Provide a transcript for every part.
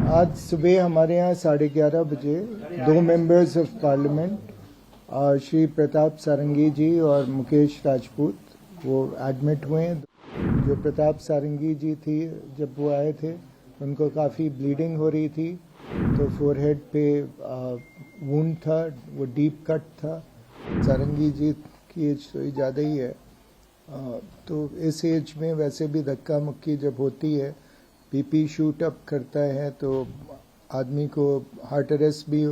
आज सुबह हमारे यहाँ 11:30 बजे 2 members of parliament Shri Pratap Sarangi ji और मुकेश राजपूत वो एडमिट हुए हैं। जो प्रताप सारंगी जी थी, जब वो आए थे उनको काफ़ी ब्लीडिंग हो रही थी, तो फोरहेड पे वुंड था, वो डीप कट था। सारंगी जी की एज थोड़ी ज़्यादा ही है, तो इस एज में वैसे भी धक्का मुक्की जब होती है, बीपी शूट अप करता है, तो आदमी को हार्ट अरेस्ट भी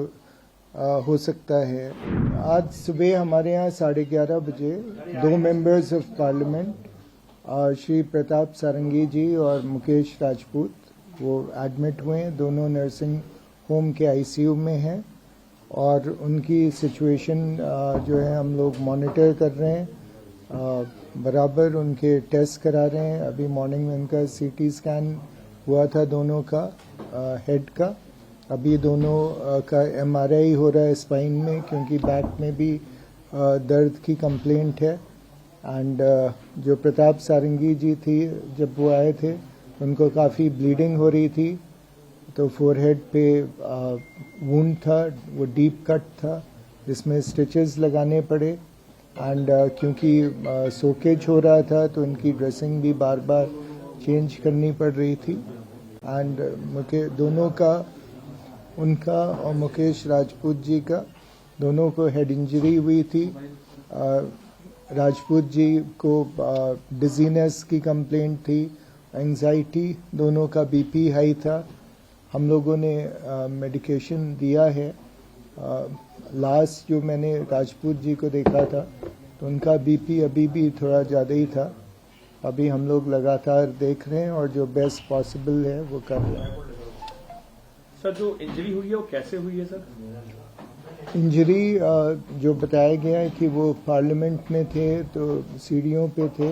हो सकता है। आज सुबह हमारे यहाँ 11:30 बजे 2 members of parliament Shri Pratap Sarangi ji और मुकेश राजपूत वो एडमिट हुए हैं। दोनों नर्सिंग होम के आईसीयू में हैं और उनकी सिचुएशन जो है हम लोग मॉनिटर कर रहे हैं, बराबर उनके टेस्ट करा रहे हैं। अभी मॉर्निंग में उनका सीटी स्कैन हुआ था दोनों का, हेड का। अभी दोनों का एमआरआई हो रहा है स्पाइन में, क्योंकि बैक में भी दर्द की कंप्लेंट है। एंड जो प्रताप सारंगी जी थी, जब वो आए थे उनको काफ़ी ब्लीडिंग हो रही थी, तो फोरहेड पे वुंड था, वो डीप कट था, जिसमें स्टिचेस लगाने पड़े। एंड क्योंकि सोकेज हो रहा था, तो उनकी ड्रेसिंग भी बार बार चेंज करनी पड़ रही थी। एंड दोनों का, उनका और मुकेश राजपूत जी का, दोनों को हेड इंजरी हुई थी। राजपूत जी को डिजीनेस की कंप्लेंट थी, एंजाइटी, दोनों का बीपी हाई था। हम लोगों ने मेडिकेशन दिया है। लास्ट जो मैंने राजपूत जी को देखा था, तो उनका बीपी अभी भी थोड़ा ज़्यादा ही था। अभी हम लोग लगातार देख रहे हैं और जो बेस्ट पॉसिबल है वो कर रहे हैं। सर, जो इंजरी हुई है वो कैसे हुई है सर? इंजरी जो बताया गया है कि वो पार्लियामेंट में थे, तो सीढ़ियों पे थे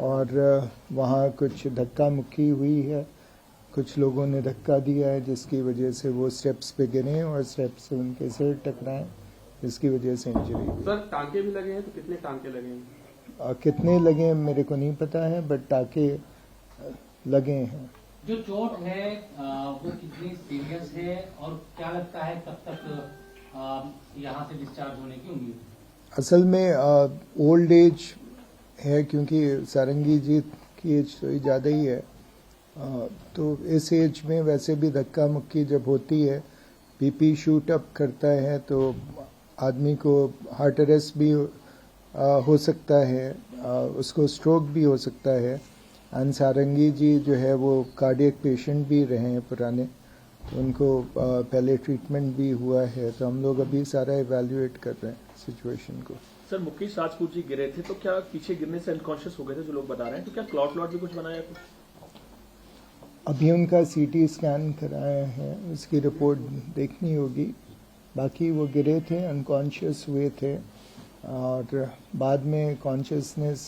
और वहाँ कुछ धक्का मुक्की हुई है। कुछ लोगों ने धक्का दिया है, जिसकी वजह से वो स्टेप्स पे गिरे और स्टेप्स से उनके सिर टकराए, जिसकी वजह से इंजरी हुई। सर, टांके भी लगे हैं, तो कितने टांके लगे हैं? कितने लगे हैं मेरे को नहीं पता है, बट टांके लगे हैं। जो चोट है वो कितनी सीरियस है और क्या लगता है कब तक यहाँ से डिस्चार्ज होने की उम्मीद? असल में ओल्ड एज है, क्योंकि सारंगी जी की एज थोड़ी ज़्यादा ही है, तो इस एज में वैसे भी धक्का मुक्की जब होती है, बीपी शूट अप करता है, तो आदमी को हार्ट अरेस्ट भी हो सकता है, उसको स्ट्रोक भी हो सकता है। एंड सारंगी जी जो है वो कार्डियक पेशेंट भी रहे हैं पुराने, तो उनको पहले ट्रीटमेंट भी हुआ है। तो हम लोग अभी सारा इवैल्यूएट कर रहे हैं सिचुएशन को। सर, मुकेश राजपूत जी गिरे थे, तो क्या पीछे गिरने से अनकॉन्शियस हो गए थे जो लोग बता रहे हैं? तो क्या क्लॉट भी कुछ बनाया कुछ? अभी उनका सीटी स्कैन कराया है, उसकी रिपोर्ट देखनी होगी। बाकी वो गिरे थे, अनकॉन्शियस हुए थे और बाद में कॉन्शियसनेस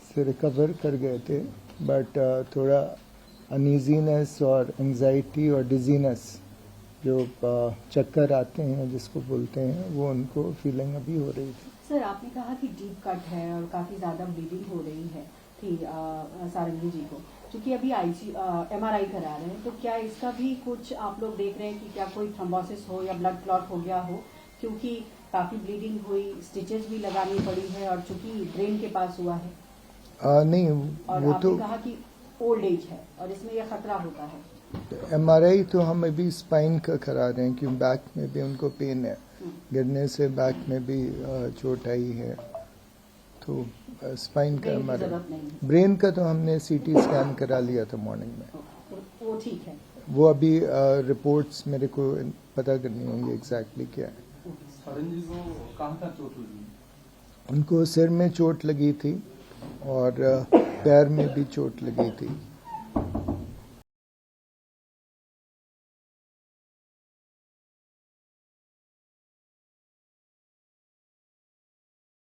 से रिकवर कर गए थे, बट थोड़ा अनईजीनेस और एंजाइटी और डिजीनेस, जो चक्कर आते हैं जिसको बोलते हैं, वो उनको फीलिंग अभी हो रही थी। सर, आपने कहा कि डीप कट है और काफी ज्यादा ब्लीडिंग हो रही है थी सारंगी जी को, क्योंकि अभी एमआरआई करा रहे हैं, तो क्या इसका भी कुछ आप लोग देख रहे हैं कि क्या कोई थ्रोम्बोसिस हो या ब्लड क्लॉट हो गया हो? क्योंकि काफी ब्लीडिंग हुई, स्टिचेस भी लगानी पड़ी है और चूंकि ब्रेन के पास हुआ है। नहीं, और वो आपने तो कहा कि ओल्ड एज है और इसमें यह खतरा होता है। एमआरआई तो हम अभी स्पाइन का करा रहे हैं, क्योंकि बैक में भी उनको पेन है, गिरने से बैक में भी चोट आई है, तो स्पाइन का एमआरआई। ब्रेन का तो हमने सीटी स्कैन करा लिया था मॉर्निंग में, वो ठीक है। वो अभी रिपोर्ट्स मेरे को पता करनी होंगी एग्जैक्टली क्या है। सारंगी को कहाँ का चोट लगी? उनको सिर में चोट लगी थी और पैर में भी चोट लगी थी।